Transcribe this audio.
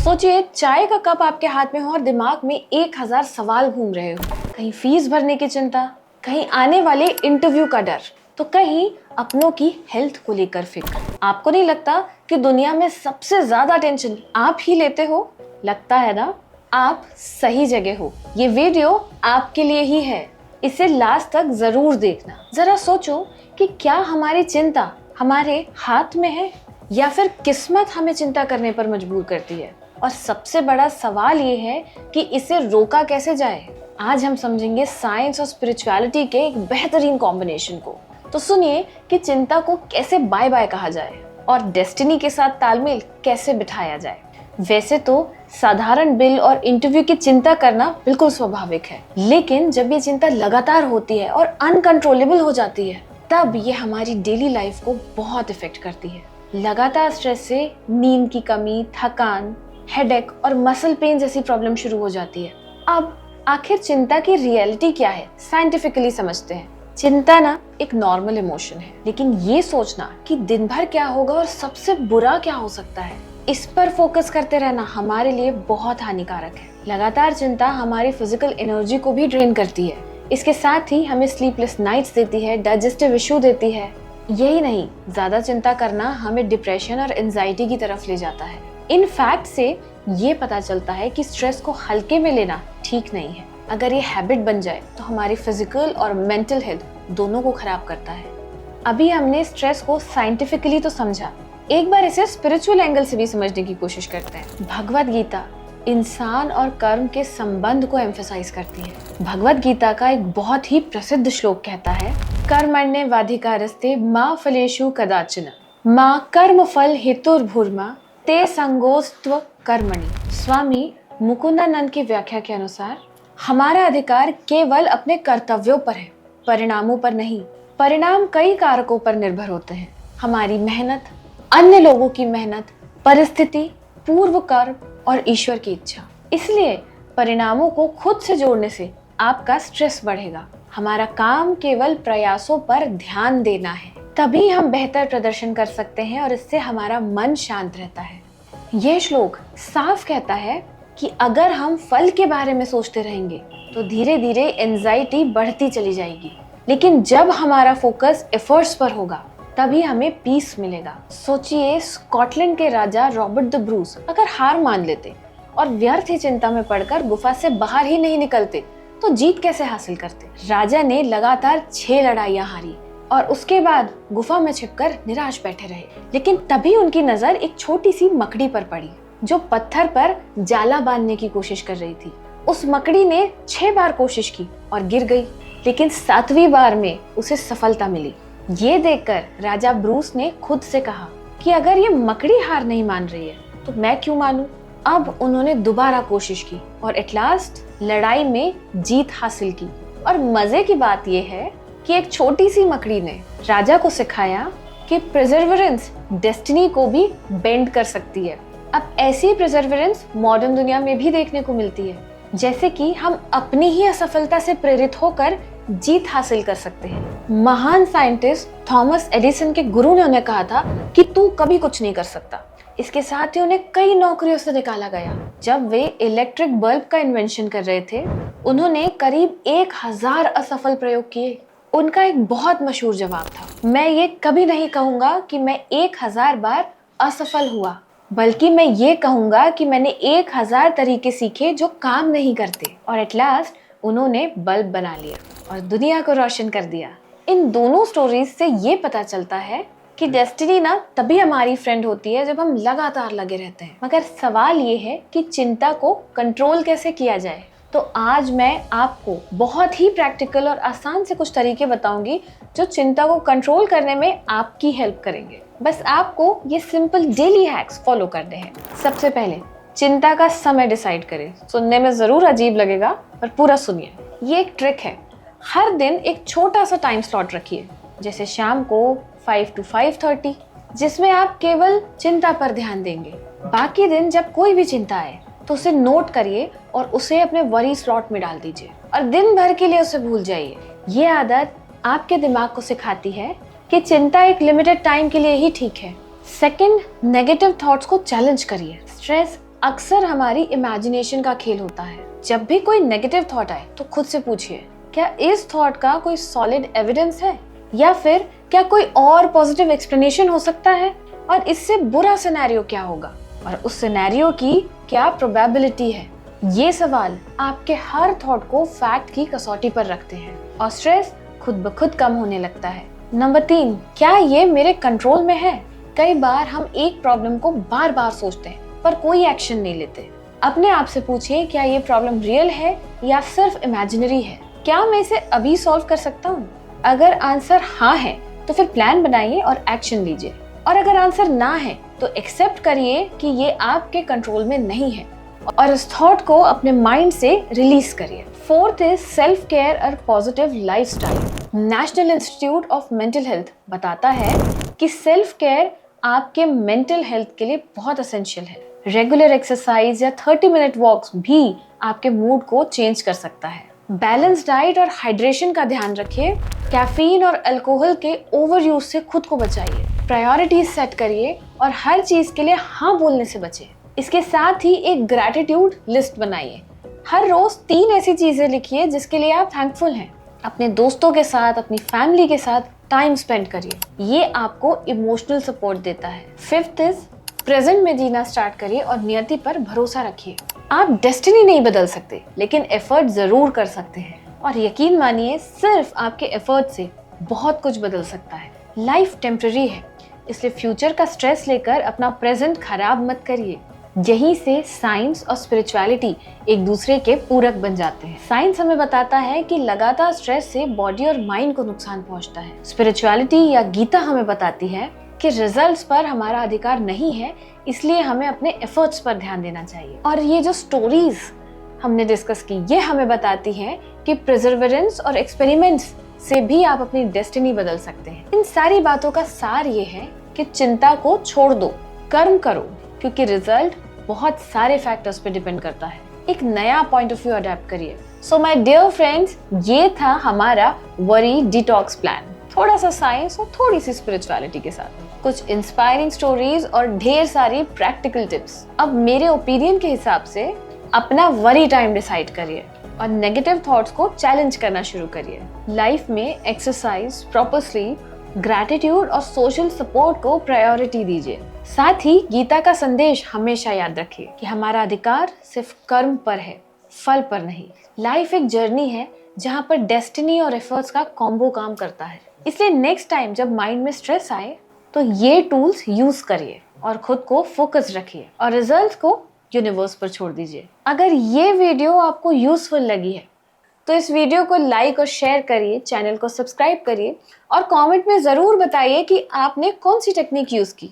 सोचिए चाय का कप आपके हाथ में हो और दिमाग में 1000 सवाल घूम रहे हो। कहीं फीस भरने की चिंता, कहीं आने वाले इंटरव्यू का डर, तो कहीं अपनों की हेल्थ को लेकर फिक्र। आपको नहीं लगता कि दुनिया में सबसे ज्यादा टेंशन आप ही लेते हो? लगता है ना? आप सही जगह हो। ये वीडियो आपके लिए ही है। इसे लास्ट तक जरूर देखना। जरा सोचो कि क्या हमारी चिंता हमारे हाथ में है या फिर किस्मत हमें चिंता करने पर मजबूर करती है। और सबसे बड़ा सवाल ये है कि इसे रोका कैसे जाए। आज हम समझेंगे साइंस और स्पिरिचुअलिटी के एक बेहतरीन कॉम्बिनेशन को। तो सुनिए कि चिंता को कैसे बाय बाय कहा जाए और डेस्टिनी के साथ तालमेल कैसे बिठाया जाए। वैसे तो साधारण बिल और इंटरव्यू की चिंता करना बिल्कुल स्वाभाविक है, लेकिन जब ये चिंता लगातार होती है और अनकंट्रोलेबल हो जाती है, तब ये हमारी डेली लाइफ को बहुत इफेक्ट करती है। लगातार स्ट्रेस से नींद की कमी, थकान, हेडेक और मसल पेन जैसी प्रॉब्लम शुरू हो जाती है। अब आखिर चिंता की रियलिटी क्या है, साइंटिफिकली समझते हैं। चिंता ना एक नॉर्मल इमोशन है, लेकिन ये सोचना कि दिन भर क्या होगा और सबसे बुरा क्या हो सकता है, इस पर फोकस करते रहना हमारे लिए बहुत हानिकारक है। लगातार चिंता हमारी फिजिकल एनर्जी को भी ड्रेन करती है। इसके साथ ही हमें स्लीपलेस नाइट्स देती है, डाइजेस्टिव इशू देती है। यही नहीं, ज्यादा चिंता करना हमें डिप्रेशन और एंजाइटी की तरफ ले जाता है। इन फैक्ट से ये पता चलता है कि स्ट्रेस को हल्के में लेना ठीक नहीं है। अगर ये हैबिट बन जाए तो हमारी फिजिकल और मेंटल हेल्थ दोनों को खराब करता है। अभी हमने स्ट्रेस को साइंटिफिकली तो समझा, एक बार इसे स्पिरिचुअल एंगल से भी समझने की कोशिश करते हैं। भगवत गीता इंसान और कर्म के संबंध को एम्फसाइज करती है। भगवत गीता का एक बहुत ही प्रसिद्ध श्लोक कहता है, कर्मण्येवाधिकारस्ते मा फलेषु कदाचन मा कर्म फल हेतुर्भुर्मा ते संगोस्त्व कर्मणि। स्वामी मुकुंदानंद की व्याख्या के अनुसार हमारा अधिकार केवल अपने कर्तव्यों पर है, परिणामों पर नहीं। परिणाम कई कारकों पर निर्भर होते हैं, हमारी मेहनत, अन्य लोगों की मेहनत, परिस्थिति, पूर्व कर्म और ईश्वर की इच्छा। इसलिए परिणामों को खुद से जोड़ने से आपका स्ट्रेस बढ़ेगा। हमारा काम केवल प्रयासों पर ध्यान देना है, तभी हम बेहतर प्रदर्शन कर सकते हैं और इससे हमारा मन शांत रहता है। यह श्लोक साफ कहता है कि अगर हम फल के बारे में सोचते रहेंगे तो धीरे धीरे एंजाइटी बढ़ती चली जाएगी, लेकिन जब हमारा फोकस एफर्ट्स पर होगा तभी हमें पीस मिलेगा। सोचिए स्कॉटलैंड के राजा रॉबर्ट द ब्रूस अगर हार मान लेते और व्यर्थ ही चिंता में पड़कर गुफा से बाहर ही नहीं निकलते तो जीत कैसे हासिल करते। राजा ने लगातार 6 लड़ाइयां हारी और उसके बाद गुफा में छिपकर निराश बैठे रहे, लेकिन तभी उनकी नजर एक छोटी सी मकड़ी पर पड़ी जो पत्थर पर जाला बांधने की कोशिश कर रही थी। उस मकड़ी ने 6 बार कोशिश की और गिर गई, लेकिन 7वीं बार में उसे सफलता मिली। ये देखकर राजा ब्रूस ने खुद से कहा कि अगर ये मकड़ी हार नहीं मान रही है तो मैं क्यों मानूं। अब उन्होंने दोबारा कोशिश की और एट लास्ट लड़ाई में जीत हासिल की। और मजे की बात यह है कि एक छोटी सी मकड़ी ने राजा को सिखाया कि प्रिजर्वेरेंस डेस्टिनी को भी बेंड कर सकती है। अब ऐसी प्रिजर्वेरेंस मॉडर्न दुनिया में भी देखने को मिलती है, जैसे कि हम अपनी ही असफलता से प्रेरित होकर जीत हासिल कर सकते हैं। महान साइंटिस्ट थॉमस एडिसन के गुरु ने उन्हें कहा था कि तू कभी कुछ नहीं कर सकता। इसके साथ ही उन्हें कई नौकरियों से निकाला गया। जब वे इलेक्ट्रिक बल्ब का इन्वेंशन कर रहे थे, उन्होंने करीब 1000 असफल प्रयोग किए। उनका एक बहुत मशहूर जवाब था, मैं ये कभी नहीं कहूंगा कि मैं 1000 बार असफल हुआ, बल्कि मैं ये कहूंगा कि मैंने 1000 तरीके सीखे जो काम नहीं करते। और एट लास्ट उन्होंने बल्ब बना लिया और दुनिया को रोशन कर दिया। इन दोनों स्टोरीज से ये पता चलता है कि डेस्टिनी ना तभी हमारी फ्रेंड होती है जब हम लगातार लगे रहते हैं। मगर सवाल ये है कि चिंता को कंट्रोल कैसे किया जाए। तो आज मैं आपको बहुत ही प्रैक्टिकल और आसान से कुछ तरीके बताऊंगी जो चिंता को कंट्रोल करने में आपकी हेल्प करेंगे। बस आपको ये सिंपल डेली हैक्स फॉलो करने हैं। सबसे पहले चिंता का समय डिसाइड करें। सुनने में जरूर अजीब लगेगा पर पूरा सुनिए। ये एक ट्रिक है, हर दिन एक छोटा सा टाइम स्लॉट रखिए, जैसे शाम को 5 to 5:30, जिसमें आप केवल चिंता पर ध्यान देंगे। बाकी दिन जब कोई भी चिंता आए तो उसे नोट करिए और उसे अपने वरी स्लॉट में डाल दीजिए और दिन भर के लिए उसे भूल जाइए। ये आदत आपके दिमाग को सिखाती है कि चिंता एक लिमिटेड टाइम के लिए ही ठीक है। सेकंड, नेगेटिव थॉट्स को चैलेंज करिए। स्ट्रेस अक्सर हमारी इमेजिनेशन का खेल होता है। जब भी कोई नेगेटिव थॉट आए तो खुद से पूछिए, क्या इस थॉट का कोई सॉलिड एविडेंस है, या फिर क्या कोई और पॉजिटिव एक्सप्लेनेशन हो सकता है, और इससे बुरा सिनेरियो क्या होगा और उस सिनेरियो की क्या प्रोबेबिलिटी है। ये सवाल आपके हर थॉट को फैक्ट की कसौटी पर रखते हैं और स्ट्रेस खुद ब खुद कम होने लगता है। नंबर 3, क्या ये मेरे कंट्रोल में है? कई बार हम एक प्रॉब्लम को बार बार सोचते हैं पर कोई एक्शन नहीं लेते। अपने आप से पूछिए, क्या ये प्रॉब्लम रियल है या सिर्फ इमेजिनरी है? क्या मैं इसे अभी सॉल्व कर सकता हूँ? अगर आंसर हाँ है तो फिर प्लान बनाइए और एक्शन लीजिए, और अगर आंसर ना है तो एक्सेप्ट करिए कि ये आपके कंट्रोल में नहीं है और इस थॉट को अपने माइंड से रिलीज करिए। 4th इज सेल्फ केयर और positive lifestyle. National institute of mental health बताता है कि सेल्फ केयर आपके मेंटल हेल्थ के लिए बहुत एसेंशियल है। रेगुलर एक्सरसाइज या 30 मिनट वॉक्स भी आपके मूड को चेंज कर सकता है। बैलेंस डाइट और हाइड्रेशन का ध्यान रखिए। कैफीन और अल्कोहल के ओवर यूज से खुद को बचाइए। प्रायोरिटीज सेट करिए और हर चीज के लिए हाँ बोलने से बचिए। इसके साथ ही एक ग्रैटिट्यूड लिस्ट बनाइए। हर रोज 3 ऐसी चीजें लिखिए जिसके लिए आप थैंकफुल हैं। अपने दोस्तों के साथ, अपनी फैमिली के साथ टाइम स्पेंड करिए। ये आपको इमोशनल सपोर्ट देता है। 5th इज प्रेजेंट में जीना स्टार्ट करिए और नियति पर भरोसा रखिए। आप डेस्टिनी नहीं बदल सकते, लेकिन एफर्ट जरूर कर सकते हैं, और यकीन मानिए सिर्फ आपके एफर्ट से बहुत कुछ बदल सकता है। लाइफ टेम्पररी है, इसलिए फ्यूचर का स्ट्रेस लेकर अपना प्रेजेंट खराब मत करिए। यहीं से साइंस और स्पिरिचुअलिटी एक दूसरे के पूरक बन जाते हैं। साइंस हमें बताता है कि लगातार स्ट्रेस से बॉडी और माइंड को नुकसान पहुंचता है। स्पिरिचुअलिटी या गीता हमें बताती है कि रिजल्ट्स पर हमारा अधिकार नहीं है, इसलिए हमें अपने एफर्ट्स पर ध्यान देना चाहिए। और ये जो स्टोरीज हमने डिस्कस की, ये हमें बताती है कि प्रिजर्वेरेंस और एक्सपेरिमेंट्स से भी आप अपनी डेस्टिनी बदल सकते हैं। इन सारी बातों का सार ये है कि चिंता को छोड़ दो, कर्म करो, क्योंकि रिजल्ट बहुत सारे फैक्टर्स पे डिपेंड करता है। एक नया पॉइंट ऑफ व्यू अडॉप्ट करिए। सो माय डियर फ्रेंड्स, ये था हमारा वरी डिटॉक्स प्लान। थोड़ा सा साइंस और थोड़ी सी स्पिरिचुअलिटी के साथ, कुछ इंस्पायरिंग स्टोरीज और ढेर सारी प्रैक्टिकल टिप्स। अब मेरे ओपिनियन के हिसाब से अपना वरी टाइम डिसाइड करिए और नेगेटिव थॉट्स को चैलेंज करना शुरू करिए। लाइफ में एक्सरसाइज, प्रॉपर स्लीप, ग्रैटिट्यूड और सोशल सपोर्ट को प्रायोरिटी दीजिए। साथ ही गीता का संदेश हमेशा याद रखिए कि हमारा अधिकार सिर्फ कर्म पर है, फल पर नहीं। लाइफ एक जर्नी है जहाँ पर डेस्टिनी और एफर्ट्स का कॉम्बो काम करता है। इसलिए नेक्स्ट टाइम जब माइंड में स्ट्रेस आए तो ये टूल्स यूज करिए और खुद को फोकस रखिए और रिजल्ट को यूनिवर्स पर छोड़ दीजिए। अगर ये वीडियो आपको यूजफुल लगी है तो इस वीडियो को लाइक और शेयर करिए, चैनल को सब्सक्राइब करिए और कमेंट में ज़रूर बताइए कि आपने कौन सी टेक्निक यूज़ की।